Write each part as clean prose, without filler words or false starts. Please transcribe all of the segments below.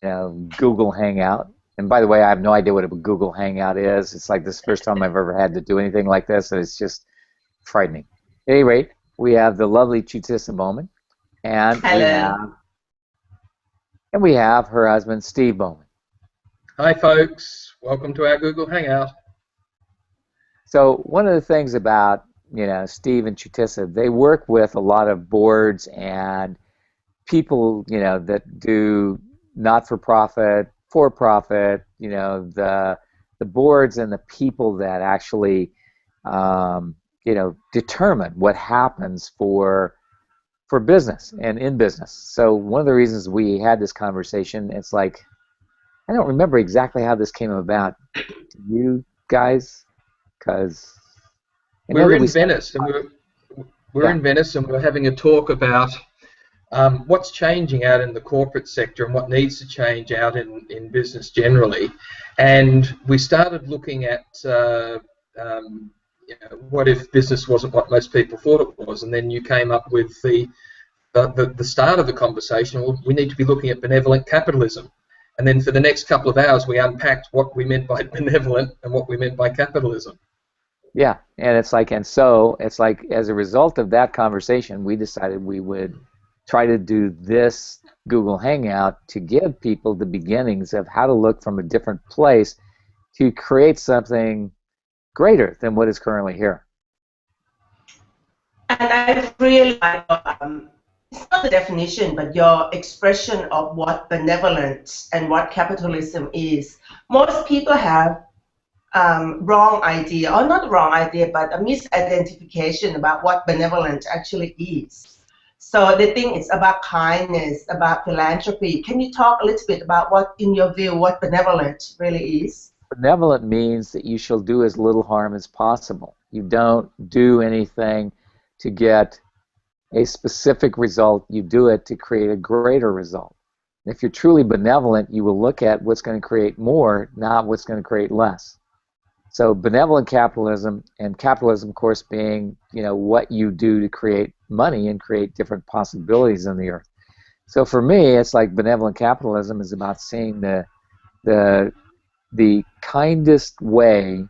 Google Hangout. And by the way, I have no idea what a Google Hangout is. It's like this first time I've ever had to do anything like this, and it's just frightening. At any rate, we have the lovely Chutisa Bowman, and Hello. we have her husband Steve Bowman. Hi folks, welcome to our Google Hangout. So one of the things about Steve and Chutisa, they work with a lot of boards and people that do not-for-profit, for-profit, the boards and the people that actually determine what happens for business and in business. So one of the reasons we had this conversation, it's like, I don't remember exactly how this came about. Do you guys? Because we're in Venice, and we're in Venice, and we're having a talk about what's changing out in the corporate sector and what needs to change out in business generally. And we started looking at what if business wasn't what most people thought it was, and then you came up with the start of the conversation. Well, we need to be looking at benevolent capitalism. And then for the next couple of hours, we unpacked what we meant by benevolent and what we meant by capitalism. Yeah, and so it's like as a result of that conversation, we decided we would try to do this Google Hangout to give people the beginnings of how to look from a different place to create something greater than what is currently here. And I really like it's not the definition, but your expression of what benevolence and what capitalism is. Most people have wrong idea, or not wrong idea, but a misidentification about what benevolence actually is. So they think it's about kindness, about philanthropy. Can you talk a little bit about what, in your view, what benevolence really is? Benevolent means that you shall do as little harm as possible. You don't do anything to get a specific result. You do it to create a greater result. And if you're truly benevolent, you will look at what's going to create more, not what's going to create less. So benevolent capitalism, and capitalism, of course, being what you do to create money and create different possibilities in the earth. So for me, it's like benevolent capitalism is about seeing the kindest way,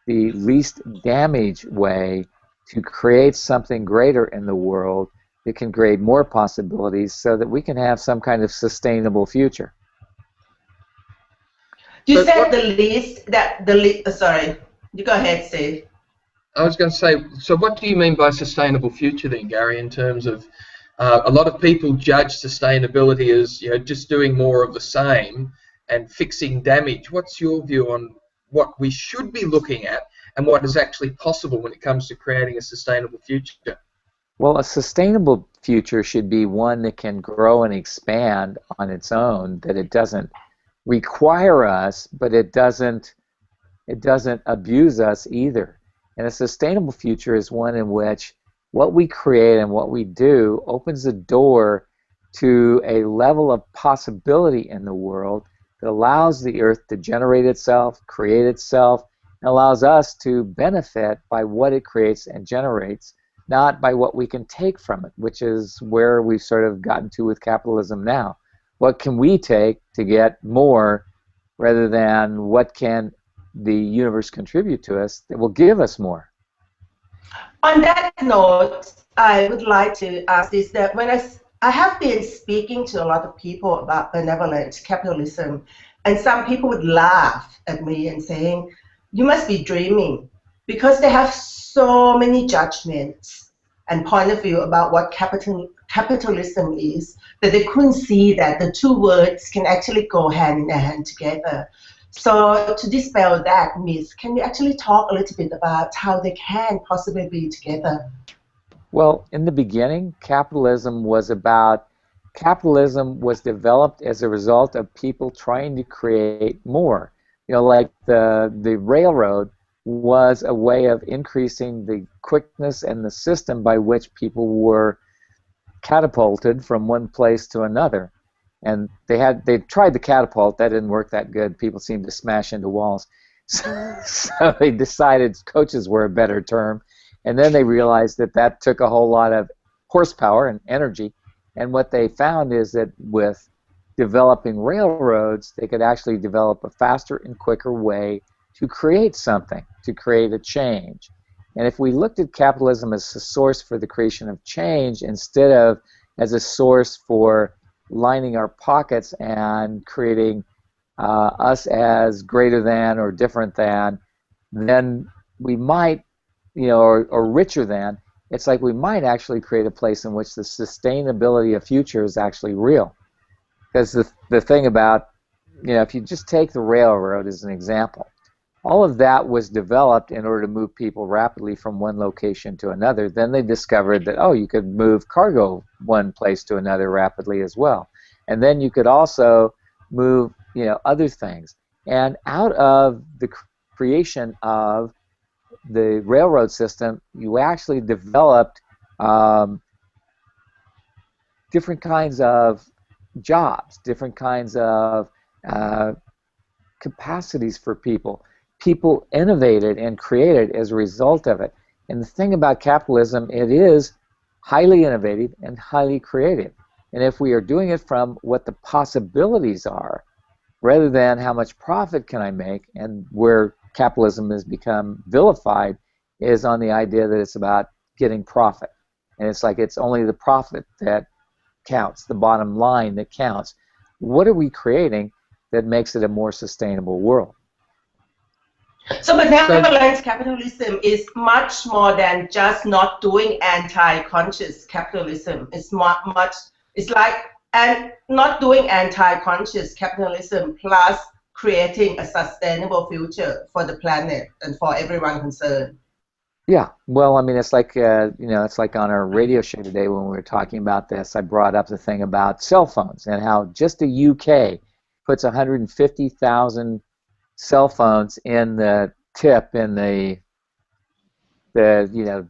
the least damage way to create something greater in the world that can create more possibilities so that we can have some kind of sustainable future. You said sorry, you go ahead, Steve. I was going to say, so what do you mean by sustainable future then, Gary, in terms of a lot of people judge sustainability as just doing more of the same and fixing damage. What's your view on what we should be looking at and what is actually possible when it comes to creating a sustainable future? Well, a sustainable future should be one that can grow and expand on its own, that it doesn't require us, but it doesn't abuse us either. And a sustainable future is one in which what we create and what we do opens the door to a level of possibility in the world that allows the earth to generate itself, create itself, and allows us to benefit by what it creates and generates, not by what we can take from it, which is where we've sort of gotten to with capitalism now. What can we take to get more rather than what can the universe contribute to us that will give us more? On that note, I would like to ask this, that when I have been speaking to a lot of people about benevolent capitalism, and some people would laugh at me and saying, you must be dreaming, because they have so many judgments and point of view about what capitalism is, that they couldn't see that the two words can actually go hand in hand together. So to dispel that myth, can you actually talk a little bit about how they can possibly be together? Well, in the beginning, capitalism was developed as a result of people trying to create more. Like the railroad was a way of increasing the quickness and the system by which people were catapulted from one place to another. And they tried the catapult. That didn't work that good. People seemed to smash into walls. So they decided coaches were a better term. And then they realized that took a whole lot of horsepower and energy. And what they found is that with developing railroads, they could actually develop a faster and quicker way to create something, to create a change. And if we looked at capitalism as a source for the creation of change instead of as a source for lining our pockets and creating us as greater than or different than, then we might, or richer than, it's like we might actually create a place in which the sustainability of future is actually real. Because the thing about, if you just take the railroad as an example, all of that was developed in order to move people rapidly from one location to another. Then they discovered that, oh, you could move cargo one place to another rapidly as well. And then you could also move, other things. And out of the creation of the railroad system, you actually developed different kinds of jobs, different kinds of capacities for people. People innovated and created as a result of it. And the thing about capitalism, it is highly innovative and highly creative. And if we are doing it from what the possibilities are, rather than how much profit can I make, and where capitalism has become vilified is on the idea that it's about getting profit. And it's like it's only the profit that counts, the bottom line that counts. What are we creating that makes it a more sustainable world? So benevolent capitalism is much more than just not doing anti-conscious capitalism. It's it's like and not doing anti-conscious capitalism plus creating a sustainable future for the planet and for everyone concerned. Yeah, well, I mean, it's like it's like on our radio show today when we were talking about this. I brought up the thing about cell phones and how just the UK puts 150,000 cell phones in the tip in the landfill.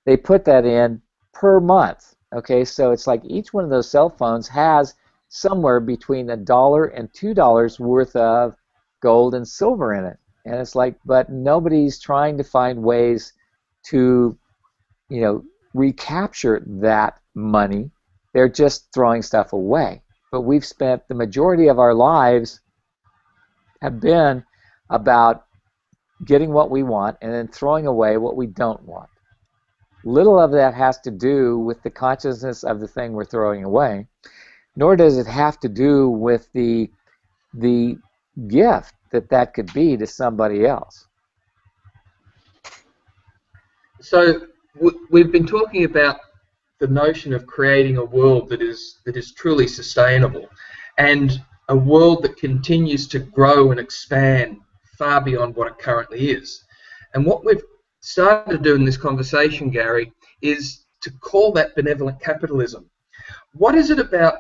They put that in per month. Okay, so it's like each one of those cell phones has somewhere between $1 and $2 worth of gold and silver in it. And it's like, but nobody's trying to find ways to, recapture that money. They're just throwing stuff away. But we've spent the majority of our lives have been about getting what we want and then throwing away what we don't want. Little of that has to do with the consciousness of the thing we're throwing away, nor does it have to do with the gift that could be to somebody else. So we've been talking about the notion of creating a world that is truly sustainable, and a world that continues to grow and expand far beyond what it currently is. And what we've started to do in this conversation, Gary, is to call that benevolent capitalism. What is it about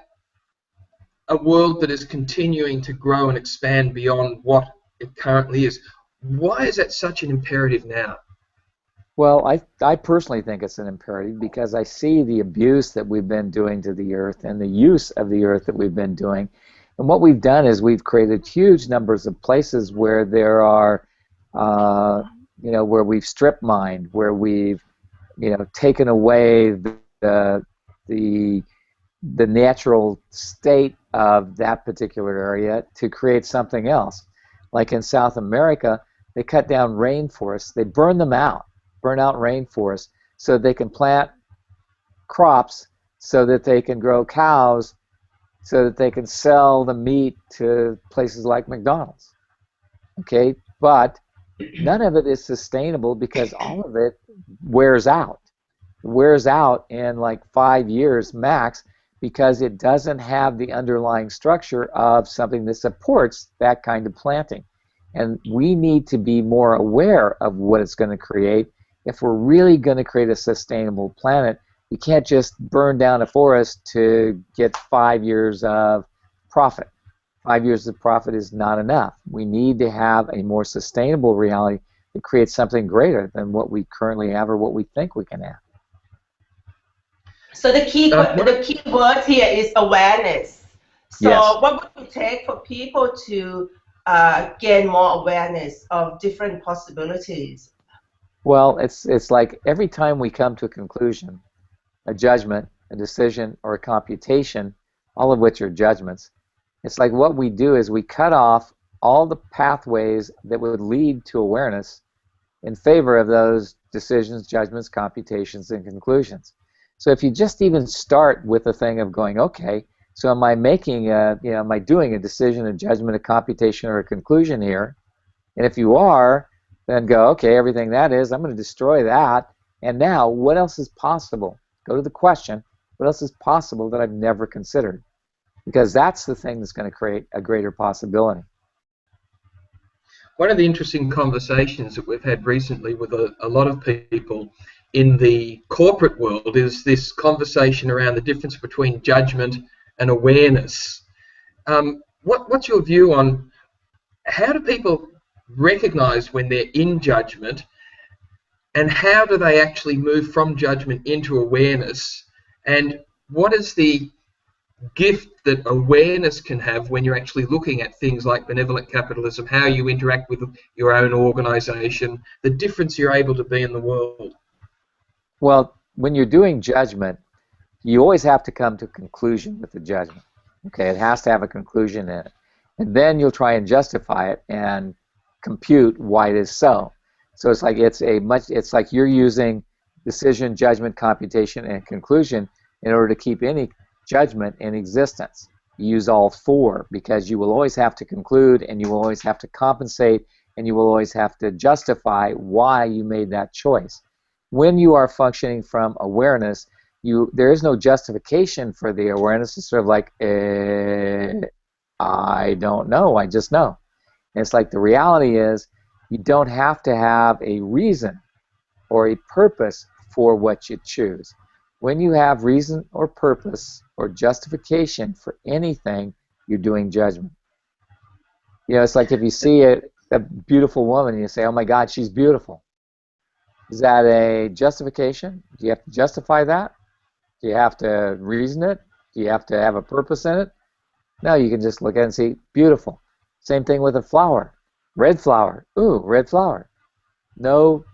a world that is continuing to grow and expand beyond what it currently is? Why is that such an imperative now? Well, I personally think it's an imperative because I see the abuse that we've been doing to the earth and the use of the earth that we've been doing. And what we've done is we've created huge numbers of places where there are, where we've strip mined, where we've, taken away the natural state of that particular area to create something else. Like in South America, they cut down rainforests, they burn out rainforests so they can plant crops, so that they can grow cows, so that they can sell the meat to places like McDonald's. Okay, but none of it is sustainable because all of it wears out. It wears out in like 5 years max because it doesn't have the underlying structure of something that supports that kind of planting. And we need to be more aware of what it's going to create. If we're really going to create a sustainable planet, you can't just burn down a forest to get 5 years of profit. 5 years of profit is not enough. We need to have a more sustainable reality that creates something greater than what we currently have or what we think we can have. So the key word here is awareness. So yes. What would it take for people to gain more awareness of different possibilities? Well, it's like every time we come to a conclusion, a judgment, a decision, or a computation, all of which are judgments. It's like what we do is we cut off all the pathways that would lead to awareness in favor of those decisions, judgments, computations, and conclusions. So if you just even start with the thing of going, okay, so am I making am I doing a decision, a judgment, a computation, or a conclusion here? And if you are, then go, okay, everything that is, I'm going to destroy that. And now, what else is possible? Go to the question, what else is possible that I've never considered? Because that's the thing that's going to create a greater possibility. One of the interesting conversations that we've had recently with a lot of people in the corporate world is this conversation around the difference between judgment and awareness. What's your view on how do people recognize when they're in judgment, and how do they actually move from judgment into awareness, and what is the gift that awareness can have when you're actually looking at things like benevolent capitalism, how you interact with your own organization, the difference you're able to be in the world? Well, when you're doing judgment, you always have to come to a conclusion with the judgment. Okay, it has to have a conclusion in it. And then you'll try and justify it and compute why it is so. So it's like you're using decision, judgment, computation, and conclusion in order to keep any judgment in existence. You use all four because you will always have to conclude, and you will always have to compensate, and you will always have to justify why you made that choice. When you are functioning from awareness, there is no justification for the awareness. It's sort of like, I don't know, I just know. And it's like the reality is you don't have to have a reason or a purpose for what you choose. When you have reason or purpose or justification for anything, you're doing judgment. You know, it's like if you see a beautiful woman and you say, oh my God, she's beautiful. Is that a justification? Do you have to justify that? Do you have to reason it? Do you have to have a purpose in it? No, you can just look at it and see, beautiful. Same thing with a flower. Red flower. Ooh, red flower. No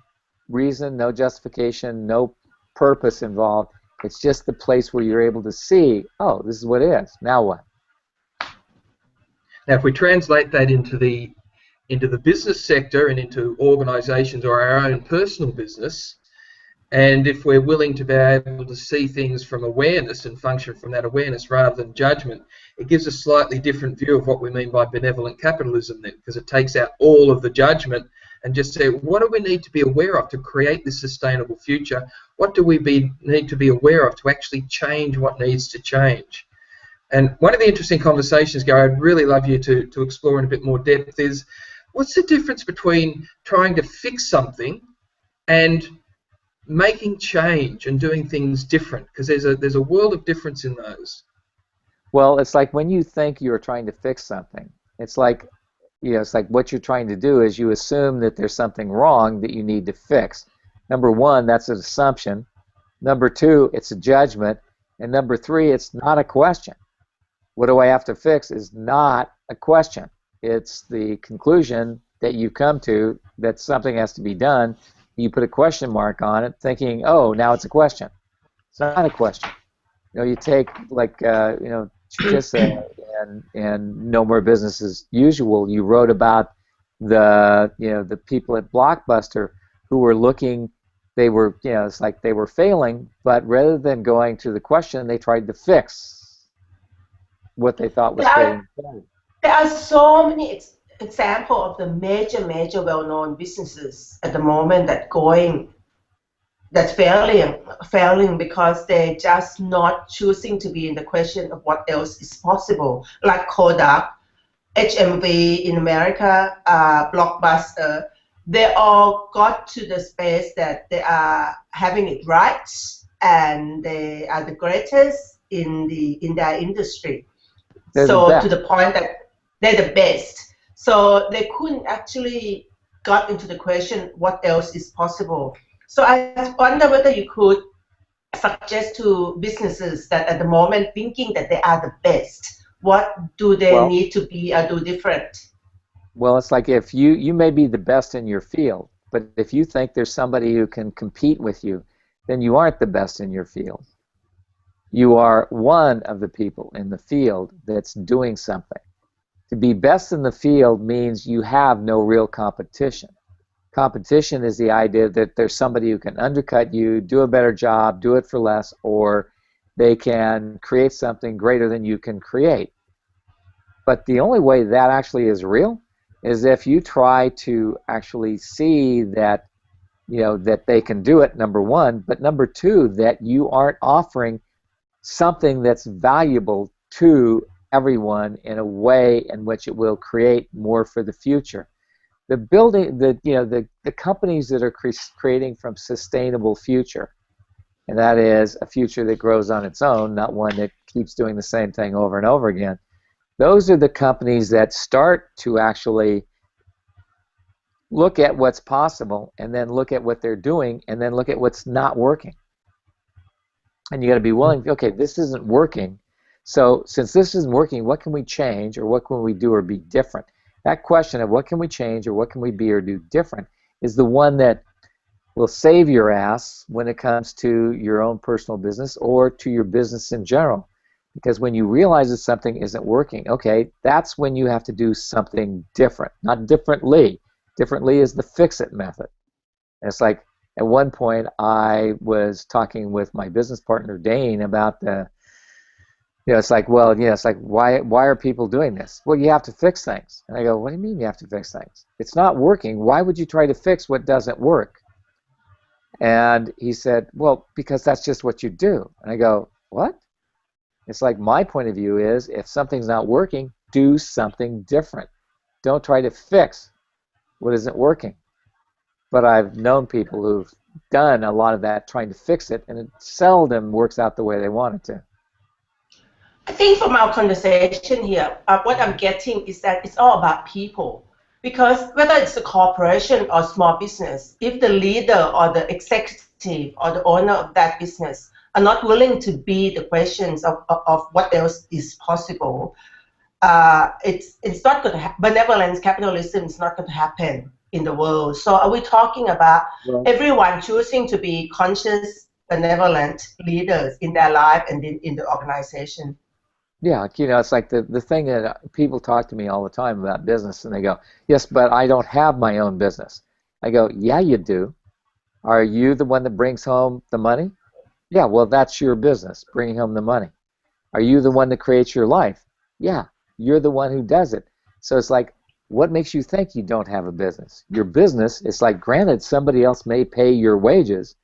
reason, no justification, no purpose involved. It's just the place where you're able to see, oh, this is what it is. Now what? Now, if we translate that into the business sector and into organisations or our own personal business, and if we're willing to be able to see things from awareness and function from that awareness rather than judgment, it gives a slightly different view of what we mean by benevolent capitalism then, because it takes out all of the judgment and just say, what do we need to be aware of to create this sustainable future? What do we need to be aware of to actually change what needs to change? And one of the interesting conversations, Gary, I'd really love you to explore in a bit more depth is, what's the difference between trying to fix something and making change and doing things different? Because there's a world of difference in those. Well, it's like when you think you're trying to fix something, it's like what you're trying to do is you assume that there's something wrong that you need to fix. Number one, that's an assumption. Number two, it's a judgment. And number three, it's not a question. What do I have to fix is not a question. It's the conclusion that you come to that something has to be done. You put a question mark on it thinking, oh, now it's a question. It's not a question. You know, you take like, Chutisa and No More Business as Usual, you wrote about the people at Blockbuster who were looking, it's like they were failing, but rather than going to the question, they tried to fix what they thought was failing. There are so many examples of the major well-known businesses at the moment that's failing because they're just not choosing to be in the question of what else is possible, like Kodak, HMV in America, Blockbuster. They all got to the space that they are having it right and they are the greatest in their industry. So to the point that they're the best. So they couldn't actually got into the question what else is possible. So I wonder whether you could suggest to businesses that at the moment thinking that they are the best, what do they need to be or do different? Well, it's like if you may be the best in your field, but if you think there's somebody who can compete with you, then you aren't the best in your field. You are one of the people in the field that's doing something. To be best in the field means you have no real competition. Competition is the idea that there's somebody who can undercut you, do a better job, do it for less, or they can create something greater than you can create. But the only way that actually is real is if you try to actually see that, that they can do it, number one, but number two, that you aren't offering something that's valuable to everyone in a way in which it will create more for the future. The companies that are creating from sustainable future, and that is a future that grows on its own, not one that keeps doing the same thing over and over again. Those are the companies that start to actually look at what's possible and then look at what they're doing and then look at what's not working. And you got to be willing, okay, this isn't working. So since this isn't working, what can we change or what can we do or be different? That question of what can we change or what can we be or do different is the one that will save your ass when it comes to your own personal business or to your business in general. Because when you realize that something isn't working, okay, that's when you have to do something different, not differently. Differently is the fix-it method. And it's like, at one point, I was talking with my business partner, Dane, about it's like, why are people doing this? Well, you have to fix things. And I go, what do you mean you have to fix things? It's not working. Why would you try to fix what doesn't work? And he said, well, because that's just what you do. And I go, what? It's like my point of view is if something's not working, do something different. Don't try to fix what isn't working. But I've known people who've done a lot of that trying to fix it, and it seldom works out the way they want it to. I think from our conversation here, what I'm getting is that it's all about people. Because whether it's a corporation or small business, if the leader or the executive or the owner of that business are not willing to be the questions of what else is possible, it's not going to happen. Benevolent capitalism is not going to happen in the world. So are we talking about everyone choosing to be conscious, benevolent leaders in their life and in the organization? Yeah, it's like the thing that people talk to me all the time about business, and they go, yes, but I don't have my own business. I go, yeah, you do. Are you the one that brings home the money? Yeah, well, that's your business, bringing home the money. Are you the one that creates your life? Yeah, you're the one who does it. So it's like, what makes you think you don't have a business? Your business, it's like, granted, somebody else may pay your wages,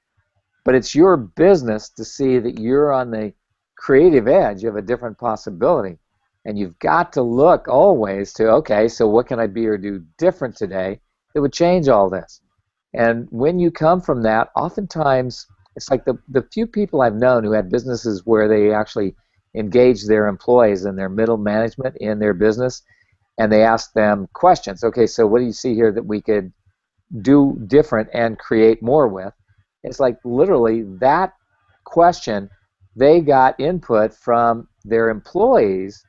but it's your business to see that you're on the creative edge of a different possibility. And you've got to look always to, okay, so what can I be or do different today that would change all this? And when you come from that, oftentimes, it's like the few people I've known who had businesses where they actually engage their employees and their middle management in their business, and they ask them questions. Okay, so what do you see here that we could do different and create more with? It's like literally that question, they got input from their employees,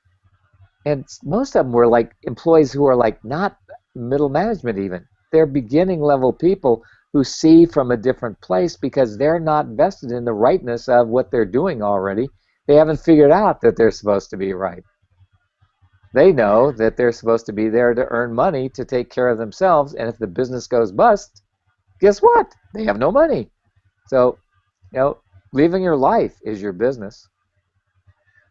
and most of them were like employees who are like not middle management even. They're beginning level people who see from a different place because they're not vested in the rightness of what they're doing already. They haven't figured out that they're supposed to be right. They know that they're supposed to be there to earn money to take care of themselves, and if the business goes bust, guess what? They have no money. So, living your life is your business.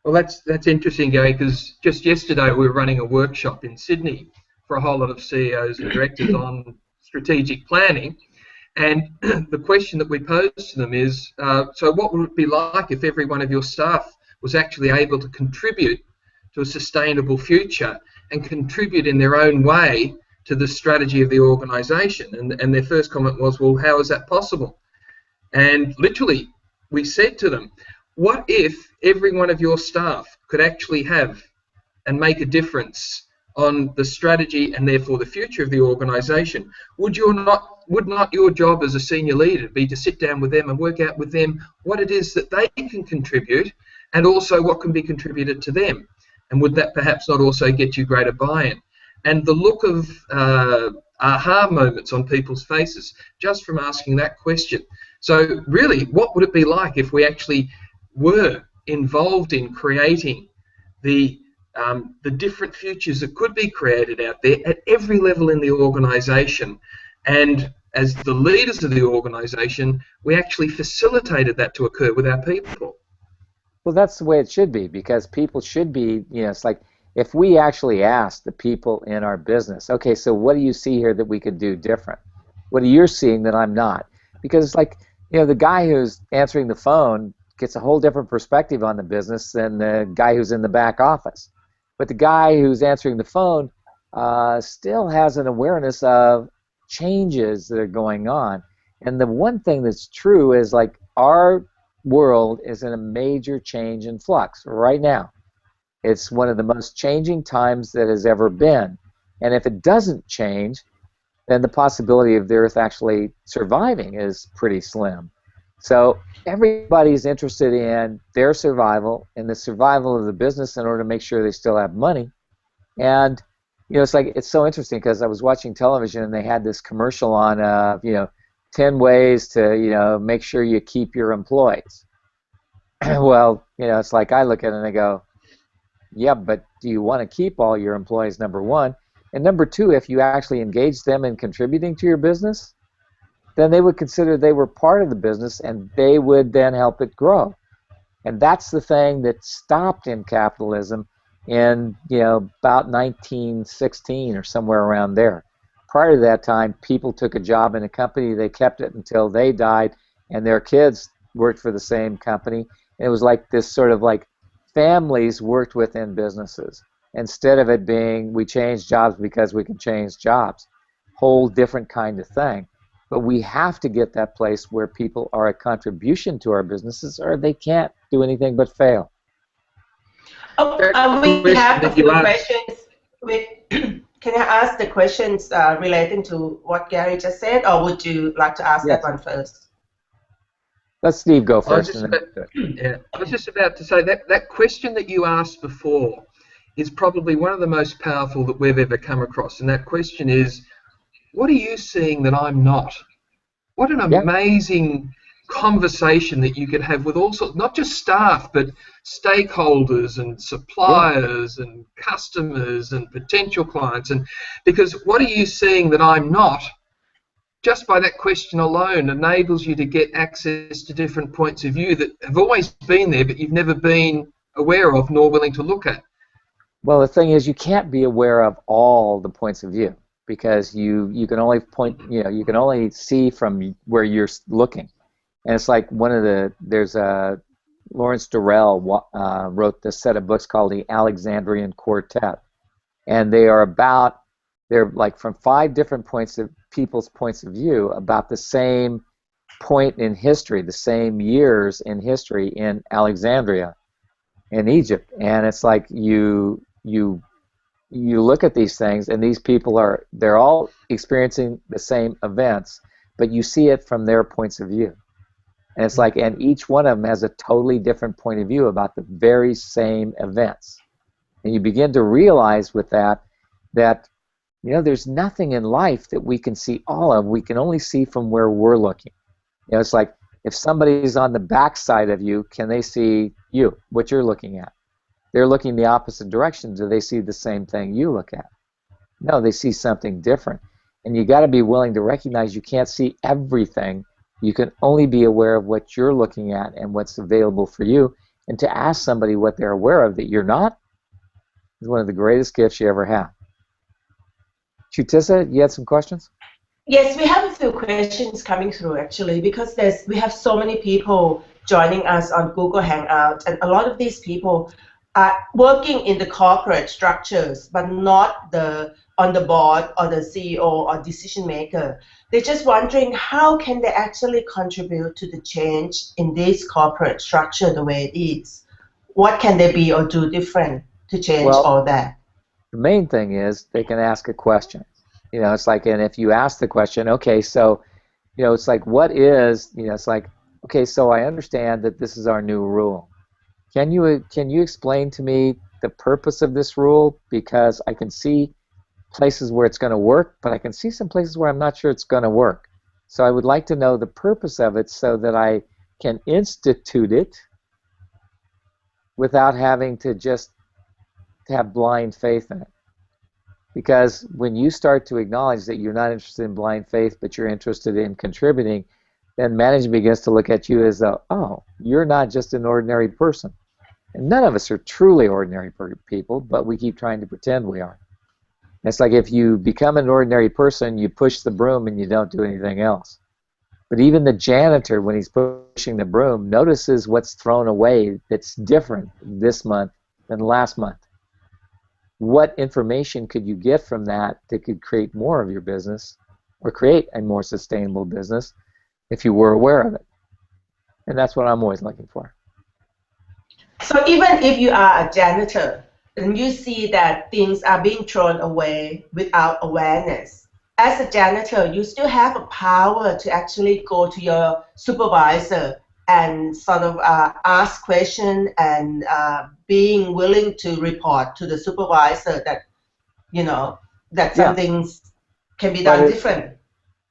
Well, that's interesting, Gary, because just yesterday we were running a workshop in Sydney for a whole lot of CEOs and directors on strategic planning, and the question that we posed to them is, so what would it be like if every one of your staff was actually able to contribute to a sustainable future and contribute in their own way to the strategy of the organisation? And their first comment was, well, how is that possible? And literally, we said to them, what if every one of your staff could actually have and make a difference on the strategy and therefore the future of the organisation? Would not your job as a senior leader be to sit down with them and work out with them what it is that they can contribute and also what can be contributed to them? And would that perhaps not also get you greater buy-in? And the look of aha moments on people's faces just from asking that question. So really, what would it be like if we actually were involved in creating the different futures that could be created out there at every level in the organisation. And as the leaders of the organisation, we actually facilitated that to occur with our people. Well, that's the way it should be, because people should be, it's like if we actually ask the people in our business, okay, so what do you see here that we could do different? What are you seeing that I'm not? Because it's like, the guy who's answering the phone gets a whole different perspective on the business than the guy who's in the back office. But the guy who's answering the phone still has an awareness of changes that are going on. And the one thing that's true is, like, our world is in a major change and flux right now. It's one of the most changing times that has ever been. And if it doesn't change, then the possibility of the Earth actually surviving is pretty slim. So everybody's interested in their survival and the survival of the business in order to make sure they still have money. And it's so interesting, because I was watching television and they had this commercial on 10 ways to make sure you keep your employees. Well, it's like I look at it and I go, yeah, but do you want to keep all your employees, number one? And number two, if you actually engage them in contributing to your business, then they would consider they were part of the business and they would then help it grow. And that's the thing that stopped in capitalism in about 1916 or somewhere around there. Prior to that time, people took a job in a company, they kept it until they died, and their kids worked for the same company. And it was like this sort of like families worked within businesses, instead of it being we change jobs because we can change jobs. Whole different kind of thing. But we have to get that place where people are a contribution to our businesses, or they can't do anything but fail. We have a few questions. Can I ask the questions relating to what Gary just said, or would you like to ask that one first? Let Steve go first. I was just about to say that question that you asked before is probably one of the most powerful that we've ever come across. And that question is, what are you seeing that I'm not? What an amazing conversation that you could have with all sorts, not just staff, but stakeholders and suppliers and customers and potential clients. And because what are you seeing that I'm not? Just by that question alone enables you to get access to different points of view that have always been there, but you've never been aware of nor willing to look at. Well, the thing is, you can't be aware of all the points of view, because you can only you can only see from where you're looking. And it's like there's Lawrence Durrell wrote this set of books called the Alexandrian Quartet, and they're like from 5 different people's points of view about the same point in history, the same years in history in Alexandria in Egypt. And it's like you look at these things, and these people they're all experiencing the same events, but you see it from their points of view. And it's like, and each one of them has a totally different point of view about the very same events. And you begin to realize with that there's nothing in life that we can see all of. We can only see from where we're looking. It's like, if somebody's on the back side of you, can they see you, what you're looking at? They're looking the opposite direction. Do they see the same thing you look at? No, they see something different. And you got to be willing to recognize you can't see everything. You can only be aware of what you're looking at and what's available for you. And to ask somebody what they're aware of that you're not is one of the greatest gifts you ever have. Chutisa, you had some questions? Yes, we have a few questions coming through, actually, because we have so many people joining us on Google Hangout, and a lot of these people are working in the corporate structures, but not on the board or the CEO or decision maker. They're just wondering, how can they actually contribute to the change in this corporate structure the way it is? What can they be or do different to change all that? The main thing is they can ask a question. It's like, and if you ask the question, okay, so, it's like, what is, it's like, okay, so I understand that this is our new rule. Can you explain to me the purpose of this rule? Because I can see places where it's going to work, but I can see some places where I'm not sure it's going to work. So I would like to know the purpose of it so that I can institute it without having to just have blind faith in it. Because when you start to acknowledge that you're not interested in blind faith, but you're interested in contributing, then management begins to look at you as though, oh, you're not just an ordinary person. And none of us are truly ordinary people, but we keep trying to pretend we are. And it's like if you become an ordinary person, you push the broom and you don't do anything else. But even the janitor, when he's pushing the broom, notices what's thrown away that's different this month than last month. What information could you get from that could create more of your business or create a more sustainable business if you were aware of it? And that's what I'm always looking for. So even if you are a janitor and you see that things are being thrown away without awareness, as a janitor, you still have a power to actually go to your supervisor and sort of ask questions and being willing to report to the supervisor that, that some things can be done different.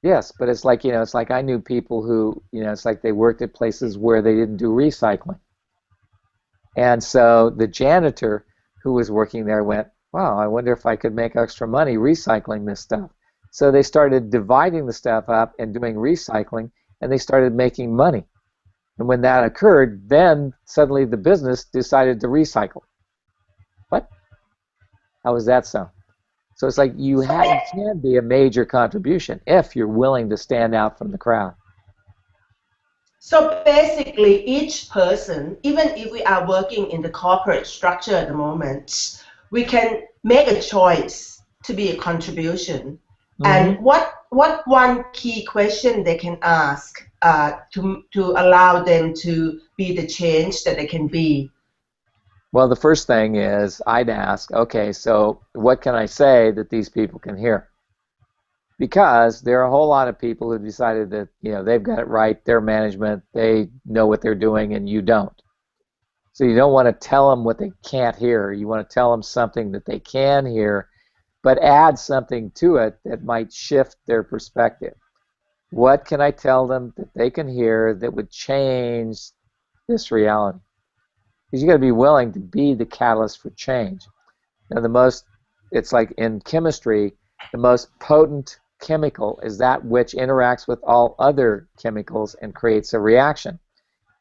Yes, but it's like, it's like I knew people who, it's like they worked at places where they didn't do recycling. And so the janitor who was working there went, wow, I wonder if I could make extra money recycling this stuff. So they started dividing the stuff up and doing recycling, and they started making money. And when that occurred, then suddenly the business decided to recycle. What? How is that so? So it's like you can be a major contribution if you're willing to stand out from the crowd. So basically, each person, even if we are working in the corporate structure at the moment, we can make a choice to be a contribution. Mm-hmm. And what one key question they can ask to allow them to be the change that they can be? Well, the first thing is I'd ask, okay, so what can I say that these people can hear? Because there are a whole lot of people who decided that, they've got it right, their management, they know what they're doing, and you don't. So you don't want to tell them what they can't hear. You want to tell them something that they can hear, but add something to it that might shift their perspective. What can I tell them that they can hear that would change this reality? Because you got to be willing to be the catalyst for change. Now it's like in chemistry, the most potent chemical is that which interacts with all other chemicals and creates a reaction.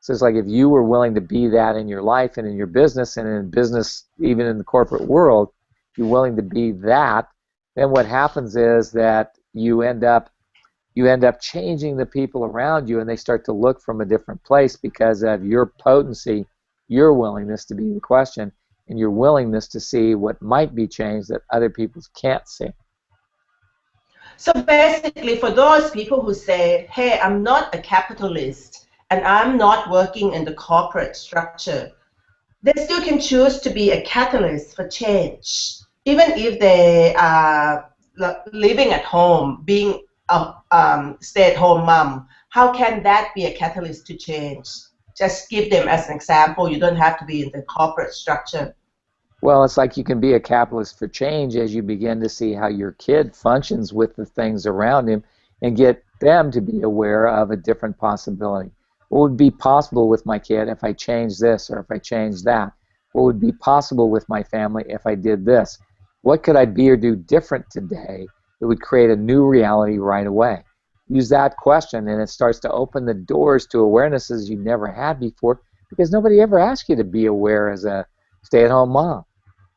So it's like if you were willing to be that in your life and in your business and in business, even in the corporate world, you're willing to be that, then what happens is that you end up changing the people around you, and they start to look from a different place because of your potency, your willingness to be the question, and your willingness to see what might be changed that other people can't see. So basically, for those people who say, hey, I'm not a capitalist and I'm not working in the corporate structure, they still can choose to be a catalyst for change, even if they are living at home, being a stay-at-home mom. How can that be a catalyst to change? Just give them as an example. You don't have to be in the corporate structure. Well, it's like you can be a catalyst for change as you begin to see how your kid functions with the things around him and get them to be aware of a different possibility. What would be possible with my kid if I changed this or if I changed that? What would be possible with my family if I did this? What could I be or do different today that would create a new reality right away? Use that question, and it starts to open the doors to awarenesses you never had before, because nobody ever asked you to be aware as a stay-at-home mom.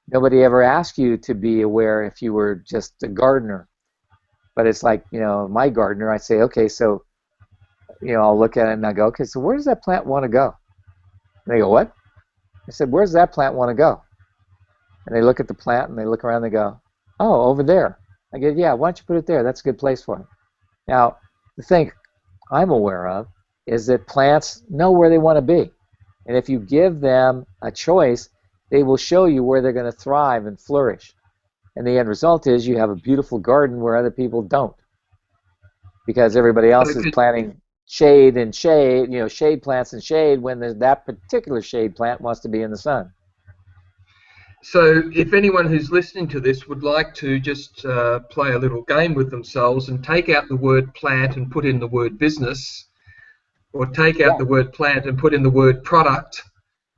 Nobody ever asked you to be aware if you were just a gardener. But it's like, my gardener, I say, okay, so, I'll look at it and I go, okay, so where does that plant want to go? And they go, what? I said, where does that plant want to go? And they look at the plant and they look around and they go, oh, over there. I go, yeah, why don't you put it there? That's a good place for it. Now, the thing I'm aware of is that plants know where they want to be. And if you give them a choice, they will show you where they're going to thrive and flourish. And the end result is you have a beautiful garden where other people don't. Because everybody else is planting shade and shade, shade plants and shade when that particular shade plant wants to be in the sun. So if anyone who's listening to this would like to just play a little game with themselves and take out the word plant and put in the word business, or take out the word plant and put in the word product,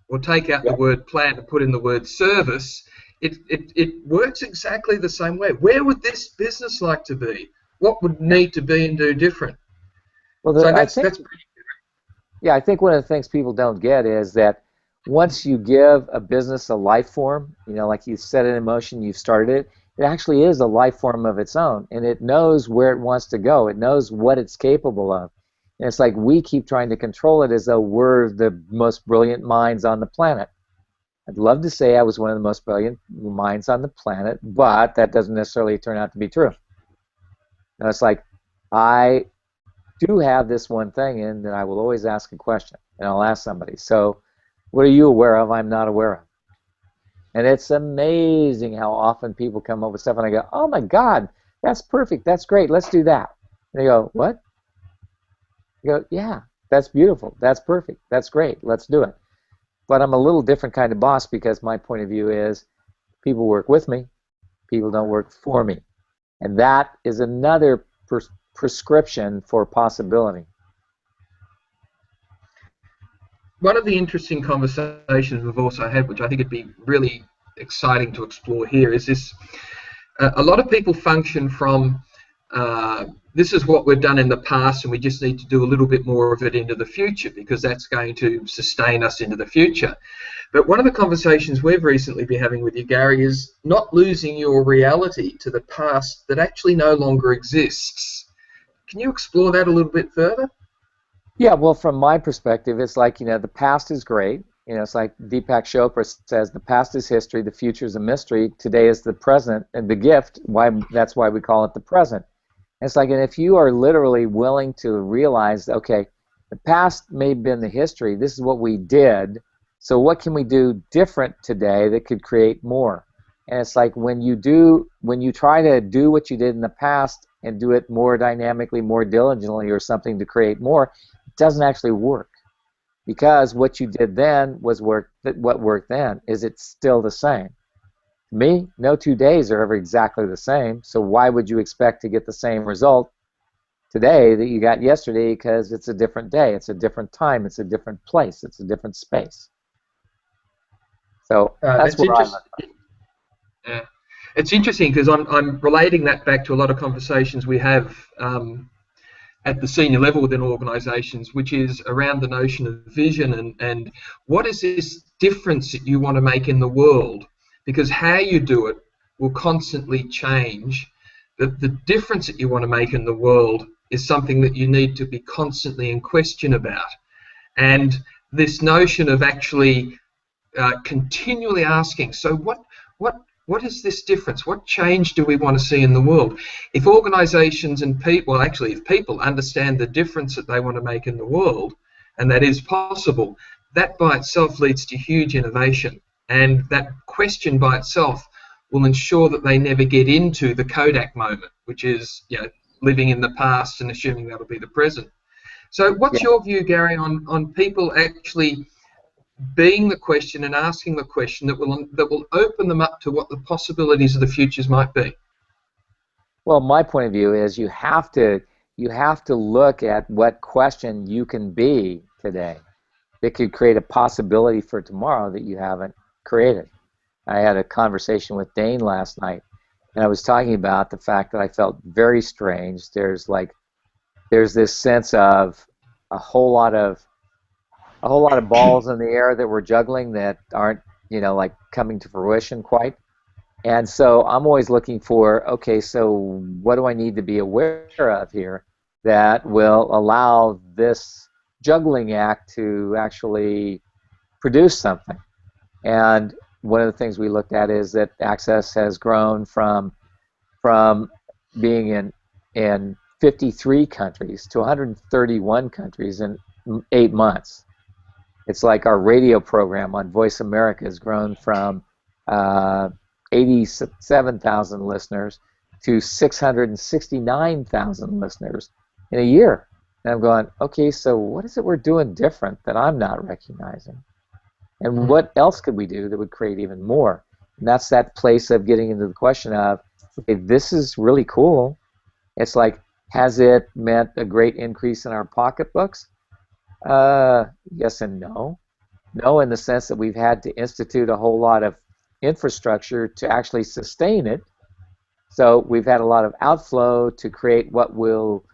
or take out the word plan and put in the word service, it works exactly the same way. Where would this business like to be? What would need to be and do different? Well, So that's pretty good. Yeah, I think one of the things people don't get is that once you give a business a life form, like you set it in motion, you've started it, it actually is a life form of its own, and it knows where it wants to go. It knows what it's capable of. And it's like we keep trying to control it as though we're the most brilliant minds on the planet. I'd love to say I was one of the most brilliant minds on the planet, but that doesn't necessarily turn out to be true. It's like I do have this one thing in that I will always ask a question, and I'll ask somebody, so what are you aware of I'm not aware of? And it's amazing how often people come up with stuff, and I go, oh my God, that's perfect, that's great, let's do that. And they go, what? I go, yeah, that's beautiful, that's perfect, that's great, let's do it. But I'm a little different kind of boss because my point of view is people work with me, people don't work for me. And that is another prescription for possibility. One of the interesting conversations we've also had, which I think would be really exciting to explore here, is this. A lot of people function from this is what we've done in the past and we just need to do a little bit more of it into the future because that's going to sustain us into the future. But one of the conversations we've recently been having with you, Gary, is not losing your reality to the past that actually no longer exists. Can you explore that a little bit further? Yeah, well, from my perspective, it's like, the past is great. It's like Deepak Chopra says, the past is history, the future is a mystery, today is the present, and the gift, that's why we call it the present. And it's like, and if you are literally willing to realize, okay, the past may have been the history, this is what we did, so what can we do different today that could create more? And it's like when you try to do what you did in the past and do it more dynamically, more diligently or something to create more, it doesn't actually work. Because what you did then was what worked then. Is it still the same? To me, no 2 days are ever exactly the same, so why would you expect to get the same result today that you got yesterday? Because it's a different day, it's a different time, it's a different place, it's a different space. So that's where I look. Yeah. It's interesting because I'm relating that back to a lot of conversations we have at the senior level within organisations, which is around the notion of vision and what is this difference that you want to make in the world? Because how you do it will constantly change. The difference that you want to make in the world is something that you need to be constantly in question about. And this notion of actually continually asking, so what is this difference? What change do we want to see in the world? If organisations and people, well, actually, if people understand the difference that they want to make in the world, and that is possible, that by itself leads to huge innovation. And that question by itself will ensure that they never get into the Kodak moment, which is living in the past and assuming that'll be the present. So what's your view, Gary, on people actually being the question and asking the question that will open them up to what the possibilities of the futures might be? Well, my point of view is you have to look at what question you can be today that could create a possibility for tomorrow that you haven't created. I had a conversation with Dane last night, and I was talking about the fact that I felt very strange. There's this sense of a whole lot of balls in the air that we're juggling that aren't, like coming to fruition quite. And so I'm always looking for, okay, so what do I need to be aware of here that will allow this juggling act to actually produce something? And one of the things we looked at is that Access has grown from being in 53 countries to 131 countries in 8 months. It's like our radio program on Voice America has grown from 87,000 listeners to 669,000 listeners in a year. And I'm going, okay, so what is it we're doing different that I'm not recognizing? And what else could we do that would create even more? And that's that place of getting into the question of, okay, this is really cool. It's like, has it meant a great increase in our pocketbooks? Yes and no. No, in the sense that we've had to institute a whole lot of infrastructure to actually sustain it. So we've had a lot of outflow to create what will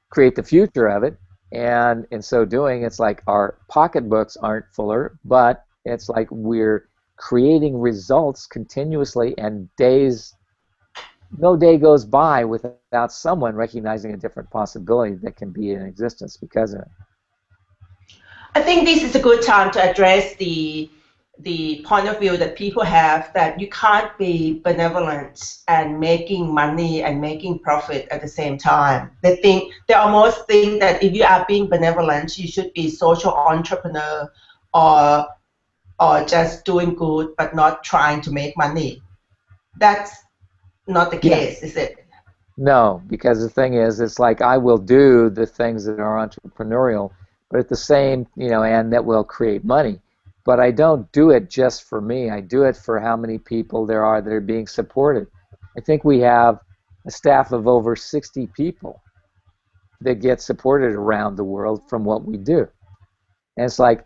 create the future of it. And in so doing, it's like our pocketbooks aren't fuller, but it's like we're creating results continuously, and no day goes by without someone recognizing a different possibility that can be in existence because of it. I think this is a good time to address the point of view that people have that you can't be benevolent and making money and making profit at the same time. They almost think that if you are being benevolent, you should be social entrepreneur or just doing good but not trying to make money. That's not the case, is it? No, because the thing is, it's like I will do the things that are entrepreneurial, but at the same, and that will create money. But I don't do it just for me. I do it for how many people there are that are being supported. I think we have a staff of over 60 people that get supported around the world from what we do. And it's like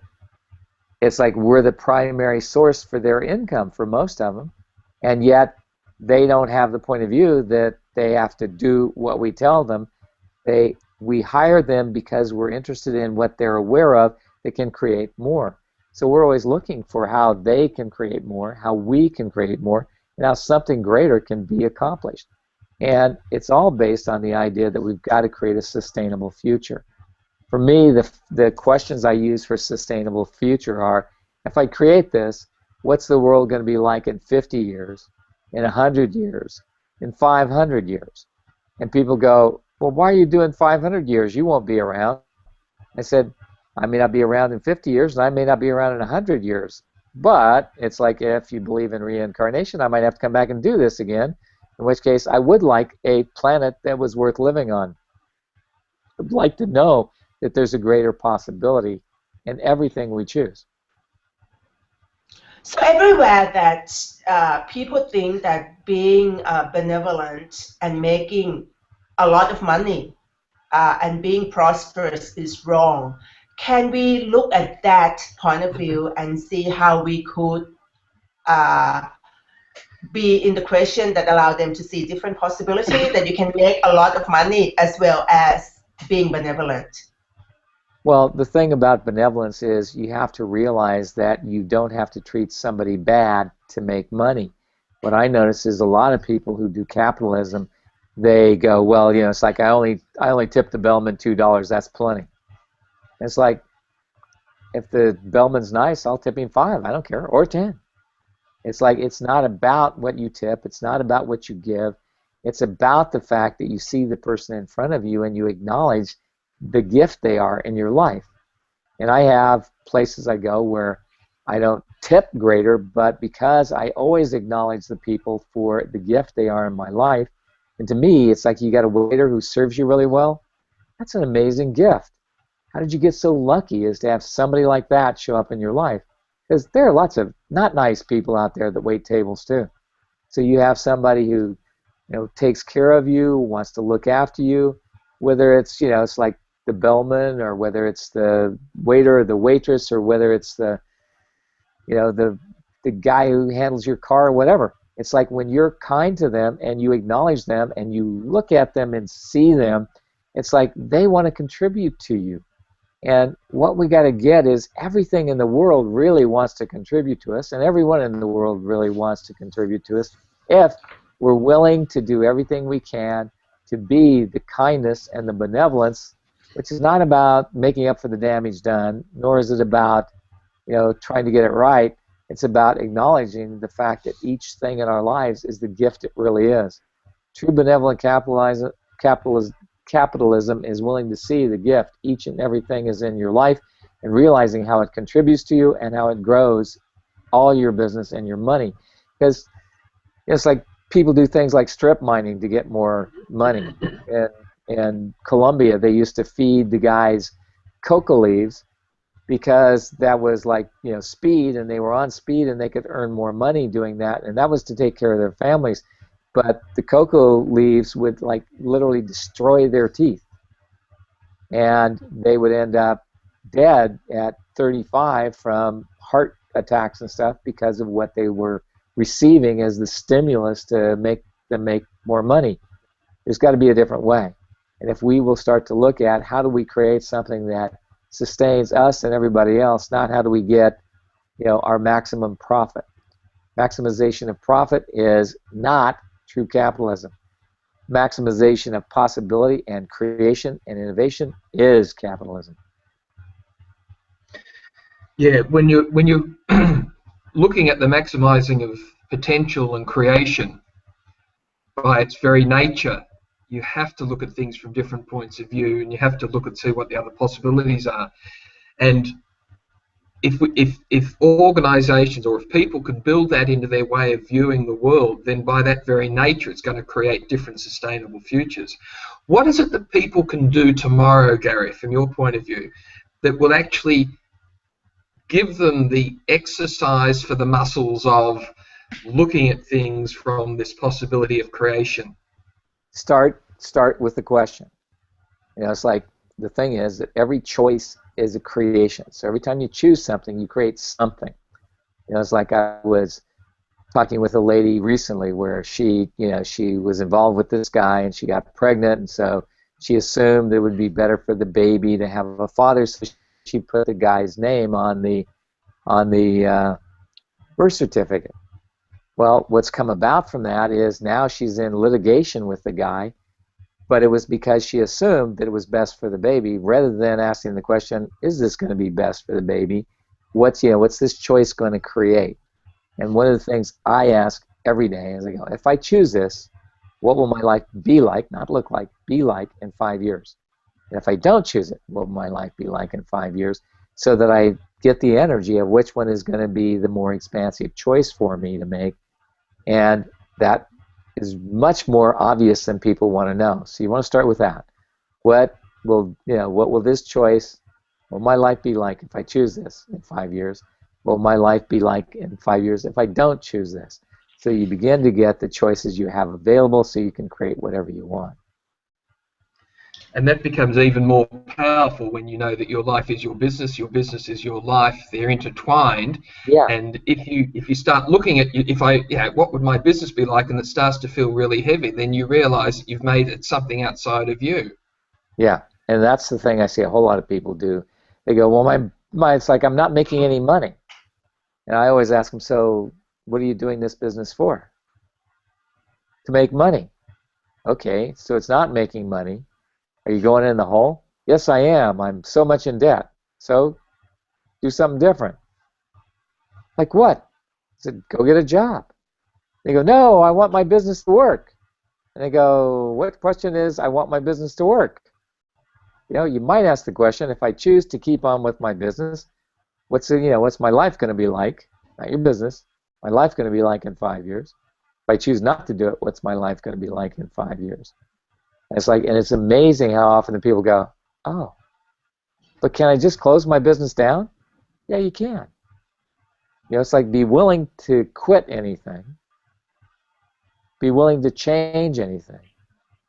we're the primary source for their income for most of them, and yet they don't have the point of view that they have to do what we tell them. We hire them because we're interested in what they're aware of that can create more. So we're always looking for how they can create more, how we can create more, and how something greater can be accomplished. And it's all based on the idea that we've got to create a sustainable future. For me, the questions I use for sustainable future are, if I create this, what's the world going to be like in 50 years, in 100 years, in 500 years? And people go, well, why are you doing 500 years? You won't be around. I said, I may not be around in 50 years, and I may not be around in 100 years. But it's like, if you believe in reincarnation, I might have to come back and do this again, in which case I would like a planet that was worth living on. I'd like to know that there's a greater possibility in everything we choose. So everywhere that people think that being benevolent and making a lot of money and being prosperous is wrong, can we look at that point of view and see how we could be in the question that allow them to see different possibilities, that you can make a lot of money as well as being benevolent? Well, the thing about benevolence is you have to realize that you don't have to treat somebody bad to make money. What I notice is a lot of people who do capitalism, they go, well, it's like I only tip the bellman $2, that's plenty. And it's like, if the bellman's nice, I'll tip him $5, I don't care, or $10. It's like, it's not about what you tip, it's not about what you give, it's about the fact that you see the person in front of you and you acknowledge the gift they are in your life. And I have places I go where I don't tip greater, but because I always acknowledge the people for the gift they are in my life, and to me, it's like you got a waiter who serves you really well. That's an amazing gift. How did you get so lucky as to have somebody like that show up in your life? Because there are lots of not nice people out there that wait tables too. So you have somebody who, takes care of you, wants to look after you, whether it's, it's like the bellman, or whether it's the waiter or the waitress, or whether it's the guy who handles your car or whatever. It's like when you're kind to them and you acknowledge them and you look at them and see them, it's like they want to contribute to you. And what we got to get is everything in the world really wants to contribute to us, and everyone in the world really wants to contribute to us if we're willing to do everything we can to be the kindness and the benevolence, which is not about making up for the damage done, nor is it about trying to get it right. It's about acknowledging the fact that each thing in our lives is the gift it really is. True benevolent capitalism is willing to see the gift each and everything is in your life, and realizing how it contributes to you and how it grows all your business and your money. Because it's like people do things like strip mining to get more money. In Colombia, they used to feed the guys coca leaves because that was like speed, and they were on speed and they could earn more money doing that, and that was to take care of their families. But the cocoa leaves would literally destroy their teeth, and they would end up dead at 35 from heart attacks and stuff because of what they were receiving as the stimulus to make them make more money. There's got to be a different way. And if we will start to look at how do we create something that sustains us and everybody else, not how do we get, our maximum profit. Maximization of profit is not true capitalism. Maximization of possibility and creation and innovation is capitalism. Yeah, when you're looking at the maximizing of potential and creation, by its very nature, you have to look at things from different points of view, and you have to look and see what the other possibilities are. And if organisations or if people can build that into their way of viewing the world, then by that very nature, it's going to create different sustainable futures. What is it that people can do tomorrow, Gary, from your point of view, that will actually give them the exercise for the muscles of looking at things from this possibility of creation? Start with the question. It's like the thing is that every choice is a creation. So every time you choose something, you create something. It's like I was talking with a lady recently where she was involved with this guy and she got pregnant, and so she assumed it would be better for the baby to have a father, so she put the guy's name on the birth certificate. Well, what's come about from that is now she's in litigation with the guy, but it was because she assumed that it was best for the baby rather than asking the question, is this going to be best for the baby? What's this choice going to create? And one of the things I ask every day is, I go, if I choose this, what will my life be like, not look like, be like in 5 years? And if I don't choose it, what will my life be like in 5 years? So that I get the energy of which one is going to be the more expansive choice for me to make. And that is much more obvious than people want to know. So you want to start with that. What will this choice, what will my life be like if I choose this in 5 years? What will my life be like in 5 years if I don't choose this? So you begin to get the choices you have available so you can create whatever you want. And that becomes even more powerful when you know that your life is your business is your life. They're intertwined. Yeah. And if you start looking at what would my business be like, and it starts to feel really heavy, then you realize that you've made it something outside of you. Yeah, and that's the thing I see a whole lot of people do. They go, well, it's like I'm not making any money. And I always ask them, so what are you doing this business for? To make money. Okay, so it's not making money. Are you going in the hole? Yes, I am. I'm so much in debt. So do something different. Like what? I said, go get a job. They go, no, I want my business to work. And they go, what question is, I want my business to work? You might ask the question, if I choose to keep on with my business, what's my life going to be like? Not your business. My life going to be like in 5 years. If I choose not to do it, what's my life going to be like in 5 years? And it's amazing how often the people go, oh, but can I just close my business down? Yeah, you can. It's like be willing to quit anything. Be willing to change anything.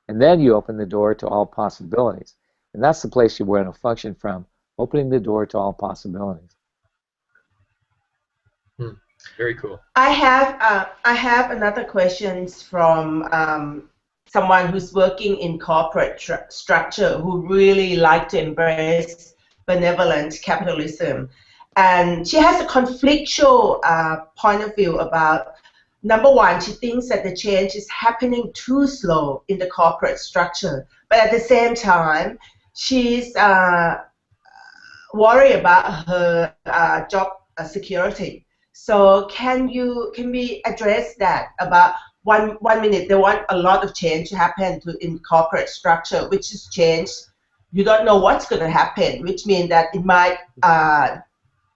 And then you open the door to all possibilities. And that's the place you want to function from, opening the door to all possibilities. Very cool. I have another question from someone who's working in corporate structure who really like to embrace benevolent capitalism. And she has a conflictual point of view about, number one, she thinks that the change is happening too slow in the corporate structure. But at the same time, she's worried about her job security. So can we address that about one minute? They want a lot of change to happen in corporate structure, which is change. You don't know what's going to happen, which means that it might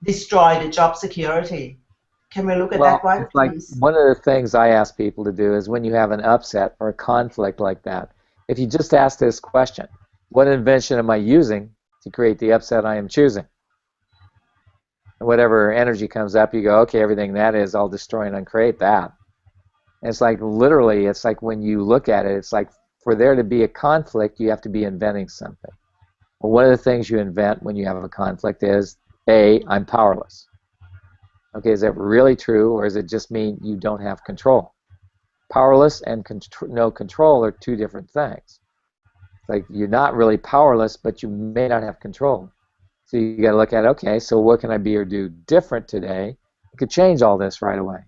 destroy the job security. Can we look at that one, it's like please? one of the things I ask people to do is when you have an upset or a conflict like that, if you just ask this question, what invention am I using to create the upset I am choosing? And whatever energy comes up, you go, okay, everything that is, I'll destroy and uncreate that. And it's like literally, it's like when you look at it, it's like for there to be a conflict, you have to be inventing something. Well, one of the things you invent when you have a conflict is, A, I'm powerless. Okay, is that really true, or does it just mean you don't have control? Powerless and no control are two different things. Like, you're not really powerless, but you may not have control. So you got to look at, okay, so what can I be or do different today? You could change all this right away.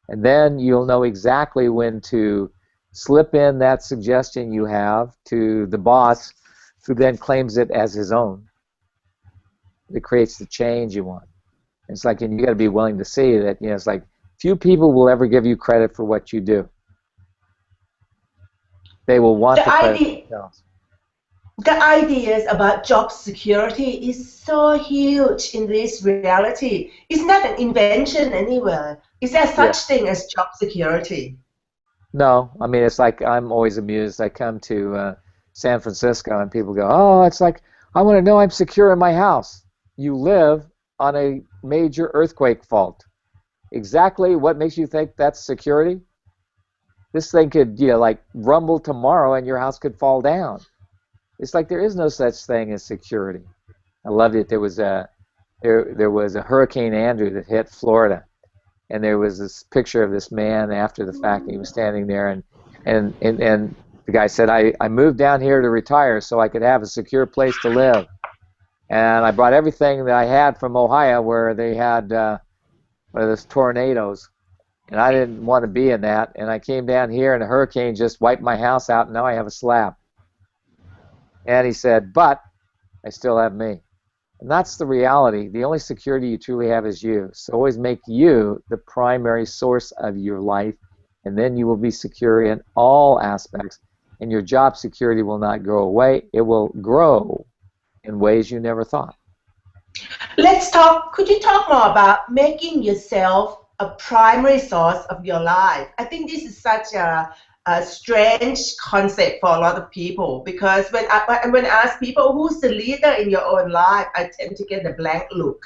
And then you'll know exactly when to slip in that suggestion you have to the boss, who then claims it as his own. It creates the change you want. It's like, and you got to be willing to see that, you know, it's like few people will ever give you credit for what you do. They will want the credit themselves. The ideas about job security is so huge in this reality. It's not an invention anywhere. Is there such thing as job security? No, I mean, it's like, I'm always amused. I come to San Francisco and people go, oh, it's like, I want to know I'm secure in my house. You live on a major earthquake fault. Exactly what makes you think that's security? This thing could, you know, like rumble tomorrow and your house could fall down. It's like there is no such thing as security. I loved it. There was a Hurricane Andrew that hit Florida, and there was this picture of this man after the fact. He was standing there, and the guy said, I moved down here to retire so I could have a secure place to live. And I brought everything that I had from Ohio, where they had one of those tornadoes, and I didn't want to be in that. And I came down here, and a hurricane just wiped my house out, and now I have a slab. And he said, but I still have me. And that's the reality. The only security you truly have is you. So always make you the primary source of your life, and then you will be secure in all aspects. And your job security will not go away. It will grow in ways you never thought. Let's talk. Could you talk more about making yourself a primary source of your life? I think this is such a strange concept for a lot of people, because when I ask people who's the leader in your own life, I tend to get a blank look.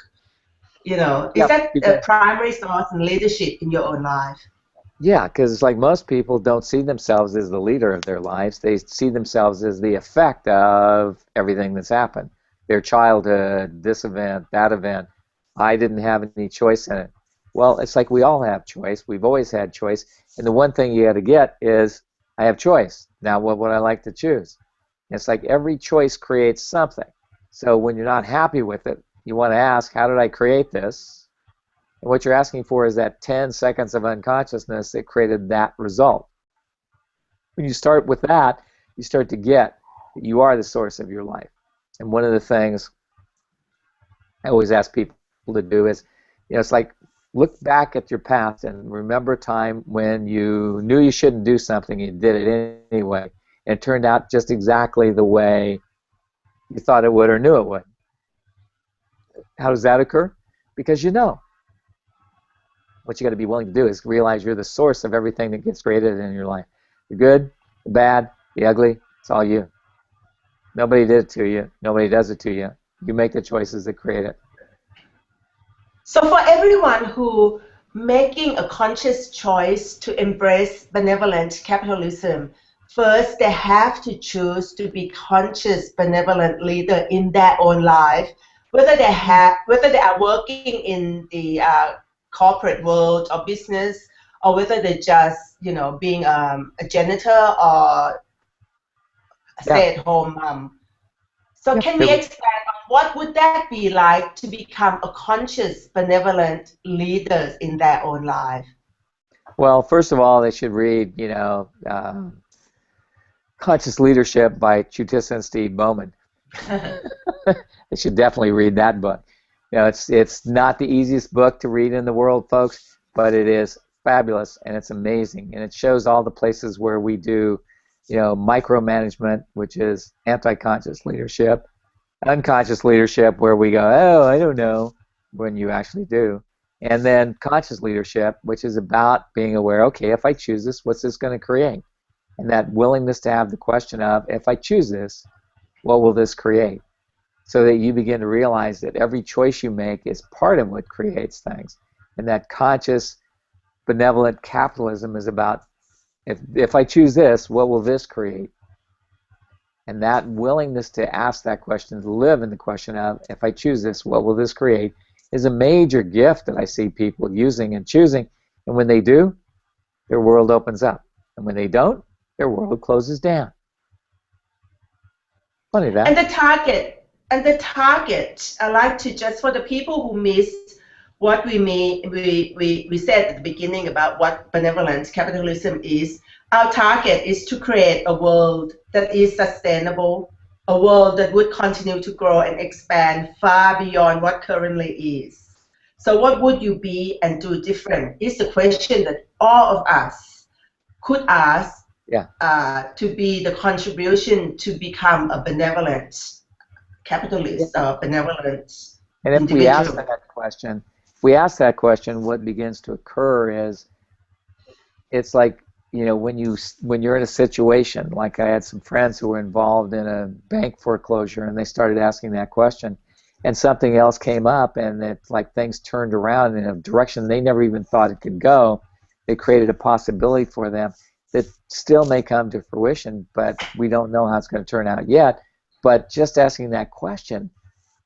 You know, is that a primary source in leadership in your own life? Yeah, because it's like most people don't see themselves as the leader of their lives. They see themselves as the effect of everything that's happened. Their childhood, this event, that event. I didn't have any choice in it. Well, it's like we all have choice. We've always had choice. And the one thing you got to get is, I have choice. Now, what would I like to choose? And it's like every choice creates something. So when you're not happy with it, you want to ask, how did I create this? And what you're asking for is that 10 seconds of unconsciousness that created that result. When you start with that, you start to get that you are the source of your life. And one of the things I always ask people to do is, you know, it's like, look back at your past and remember a time when you knew you shouldn't do something, you did it anyway, and it turned out just exactly the way you thought it would or knew it would. How does that occur? Because you know. What you got to be willing to do is realize you're the source of everything that gets created in your life. The good, the bad, the ugly, it's all you. Nobody did it to you. Nobody does it to you. You make the choices that create it. So for everyone who making a conscious choice to embrace benevolent capitalism, first they have to choose to be conscious benevolent leader in their own life, whether they are working in the corporate world or business, or whether they're just, you know, being a janitor or a stay-at-home mom. So can we expand on what would that be like to become a conscious, benevolent leader in their own life? Well, first of all, they should read, you know, Conscious Leadership by Chutisa and Steve Bowman. They should definitely read that book. You know, it's not the easiest book to read in the world, folks, but it is fabulous and it's amazing, and it shows all the places where we do, you know, micromanagement, which is anti-conscious leadership, unconscious leadership, where we go, oh, I don't know, when you actually do, and then conscious leadership, which is about being aware, okay, if I choose this, what's this going to create? And that willingness to have the question of, if I choose this, what will this create? So that you begin to realize that every choice you make is part of what creates things. And that conscious, benevolent capitalism is about, if I choose this, what will this create? And that willingness to ask that question, to live in the question of, if I choose this, what will this create, is a major gift that I see people using and choosing. And when they do, their world opens up. And when they don't, their world closes down. Funny that. And the target, I like to, just for the people who missed what we said at the beginning about what benevolent capitalism is, our target is to create a world that is sustainable, a world that would continue to grow and expand far beyond what currently is. So what would you be and do different is the question that all of us could ask, to be the contribution to become a benevolent capitalist or benevolent and if individual. we ask that question, what begins to occur is, it's like, you know, when you're in a situation, like I had some friends who were involved in a bank foreclosure, and they started asking that question, and something else came up, and it's like things turned around in a direction they never even thought it could go. It created a possibility for them that still may come to fruition, but we don't know how it's going to turn out yet. But just asking that question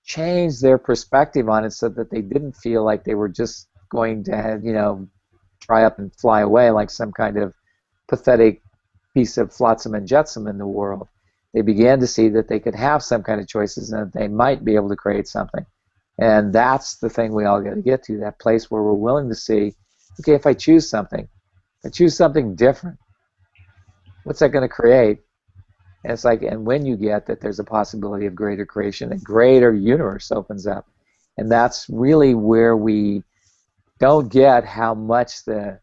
changed their perspective on it, so that they didn't feel like they were just going to have, you know, dry up and fly away like some kind of pathetic piece of flotsam and jetsam in the world. They began to see that they could have some kind of choices, and that they might be able to create something. And that's the thing we all got to get to, that place where we're willing to see, okay, if I choose something different, what's that going to create? And it's like, and when you get that there's a possibility of greater creation, a greater universe opens up. And that's really where we don't get how much the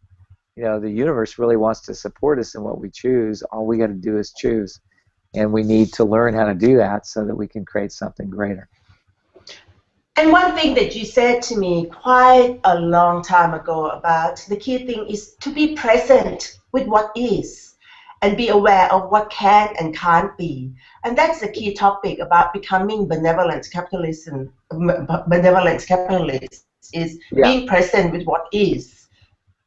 universe really wants to support us in what we choose. All we got to do is choose. And we need to learn how to do that so that we can create something greater. And one thing that you said to me quite a long time ago about the key thing is to be present with what is and be aware of what can and can't be. And that's the key topic about becoming benevolent capitalism. Benevolent capitalists is being present with what is.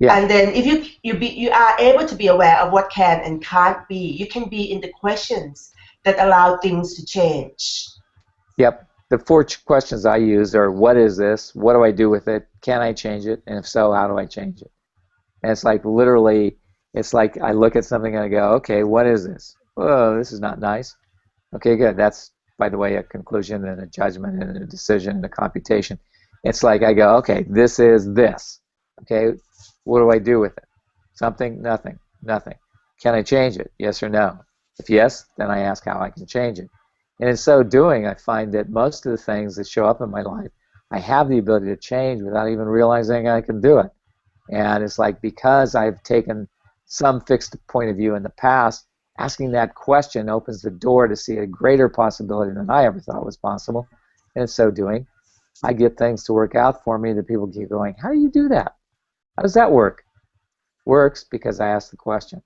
Yeah. And then if you are able to be aware of what can and can't be, you can be in the questions that allow things to change. Yep. The 4 questions I use are, what is this? What do I do with it? Can I change it? And if so, how do I change it? And it's like, literally, it's like I look at something and I go, okay, what is this? Oh, this is not nice. Okay, good. That's, by the way, a conclusion and a judgment and a decision and a computation. It's like I go, okay, this is this. Okay, what do I do with it? Something, nothing, nothing. Can I change it? Yes or no? If yes, then I ask how I can change it. And in so doing, I find that most of the things that show up in my life, I have the ability to change without even realizing I can do it. And it's like, because I've taken some fixed point of view in the past, asking that question opens the door to see a greater possibility than I ever thought was possible. And in so doing, I get things to work out for me that people keep going, how do you do that? How does that work? Works because I asked the question.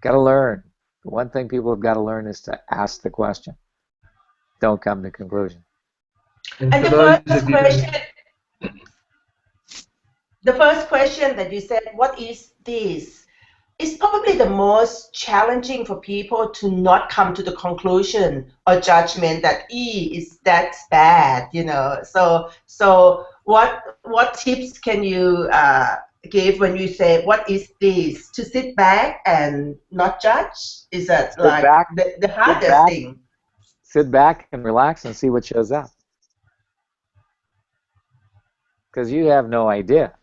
Got to learn. The one thing people have got to learn is to ask the question. Don't come to conclusion. And the first question that you said, what is this? Is probably the most challenging for people to not come to the conclusion or judgment that that's bad, you know. So what tips can you give when you say, what is this? To sit back and not judge? Is that the hardest thing? Sit back and relax and see what shows up. Because you have no idea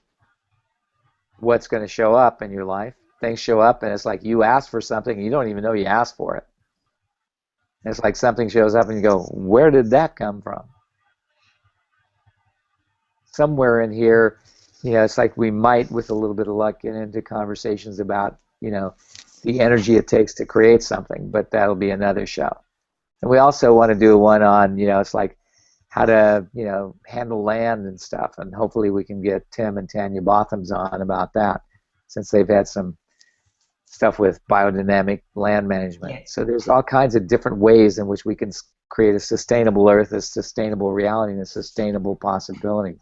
what's going to show up in your life. Things show up and it's like you ask for something and you don't even know you asked for it. And it's like something shows up and you go, where did that come from? Somewhere in here, you know, it's like we might, with a little bit of luck, get into conversations about, you know, the energy it takes to create something, but that'll be another show. And we also want to do one on, you know, it's like how to, you know, handle land and stuff. And hopefully we can get Tim and Tanya Bothams on about that, since they've had some stuff with biodynamic land management. Yeah. So there's all kinds of different ways in which we can create a sustainable earth, a sustainable reality, and a sustainable possibility.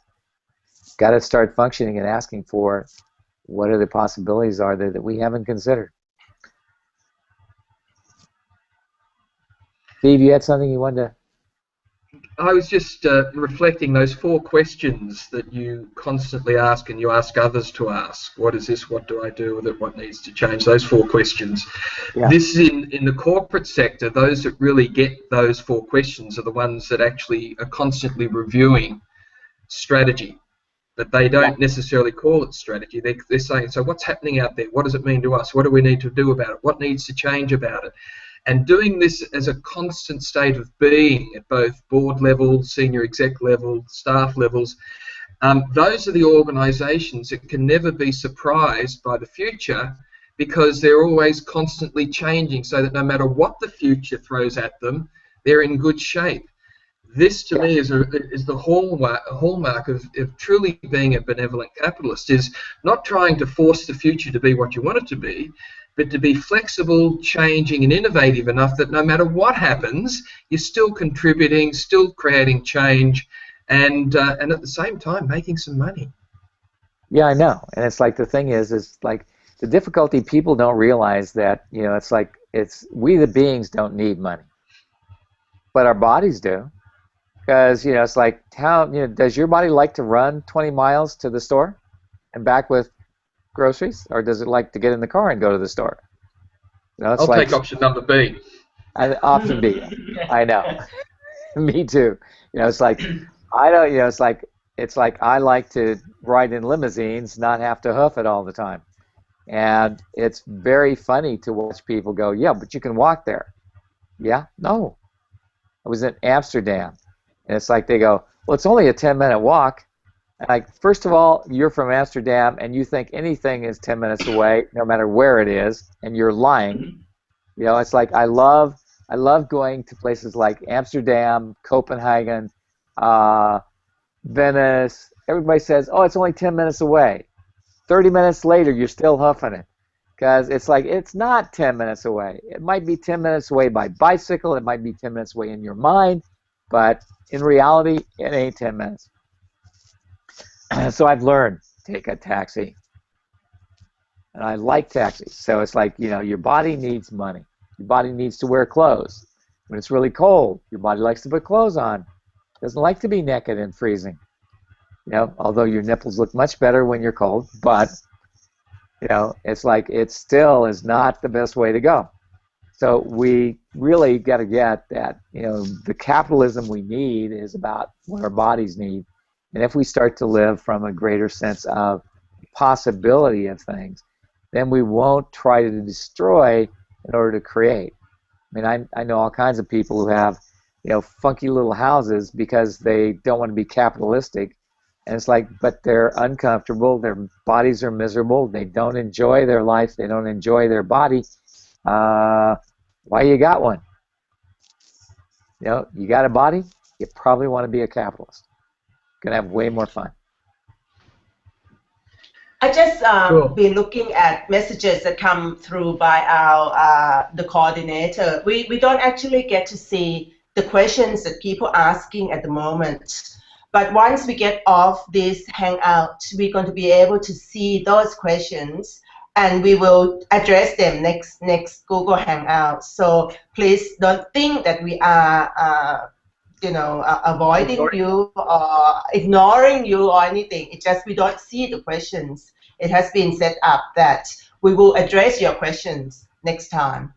Got to start functioning and asking for what are the possibilities are there that we haven't considered. Steve, you had something you wanted to... I was just reflecting those 4 questions that you constantly ask and you ask others to ask. What is this? What do I do with it? What needs to change? Those 4 questions. Yeah. This is in the corporate sector. Those that really get those 4 questions are the ones that actually are constantly reviewing strategy. But they don't necessarily call it strategy. They're saying, so what's happening out there? What does it mean to us? What do we need to do about it? What needs to change about it? And doing this as a constant state of being at both board level, senior exec level, staff levels, those are the organisations that can never be surprised by the future, because they're always constantly changing, so that no matter what the future throws at them, they're in good shape. This, to me, is the hallmark of truly being a benevolent capitalist, is not trying to force the future to be what you want it to be, but to be flexible, changing, and innovative enough that no matter what happens, you're still contributing, still creating change, and at the same time making some money. Yeah, I know. And it's like, the thing is like, the difficulty, people don't realize that, you know, it's like, we the beings don't need money, but our bodies do. Because, you know, it's like, how, you know, does your body like to run 20 miles to the store and back with groceries, or does it like to get in the car and go to the store? You know, it's I'll like, take option number B. Option B. I know. Me too. You know, it's like, I don't, you know, it's like I like to ride in limousines, not have to hoof it all the time. And it's very funny to watch people go, yeah, but you can walk there. Yeah? No. I was in Amsterdam. And it's like they go, well, it's only a 10-minute walk. And like, first of all, you're from Amsterdam and you think anything is 10 minutes away, no matter where it is, and you're lying. You know, it's like, I love going to places like Amsterdam, Copenhagen, Venice. Everybody says, oh, it's only 10 minutes away. 30 minutes later, you're still huffing it. Because it's like, it's not 10 minutes away. It might be 10 minutes away by bicycle. It might be 10 minutes away in your mind. But in reality, it ain't 10 minutes. So I've learned, take a taxi. And I like taxis. So it's like, you know, your body needs money. Your body needs to wear clothes. When it's really cold, your body likes to put clothes on. Doesn't like to be naked and freezing. You know, although your nipples look much better when you're cold, but, you know, it's like, it still is not the best way to go. So we really got to get that, you know, the capitalism we need is about what our bodies need. And if we start to live from a greater sense of possibility of things, then we won't try to destroy in order to create. I mean, I know all kinds of people who have, you know, funky little houses because they don't want to be capitalistic. And it's like, but they're uncomfortable, their bodies are miserable, they don't enjoy their life, they don't enjoy their body. Why you got one? You know, you got a body, you probably want to be a capitalist. Gonna have way more fun. I just Cool. been looking at messages that come through by our the coordinator. We don't actually get to see the questions that people are asking at the moment. But once we get off this Hangout, we're going to be able to see those questions, and we will address them next Google Hangout. So please don't think that we are you know, avoiding you or ignoring you or anything. It's just we don't see the questions. It has been set up that we will address your questions next time.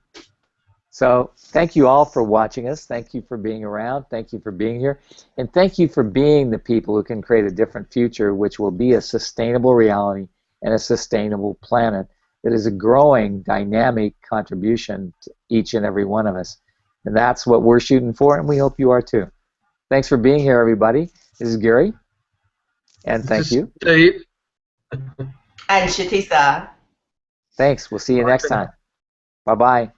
So thank you all for watching us. Thank you for being around. Thank you for being here. And thank you for being the people who can create a different future, which will be a sustainable reality and a sustainable planet that is a growing, dynamic contribution to each and every one of us. And that's what we're shooting for, and we hope you are too. Thanks for being here, everybody. This is Gary. And thank you. Steve. And Chutisa. Thanks. We'll see you next time. Bye-bye.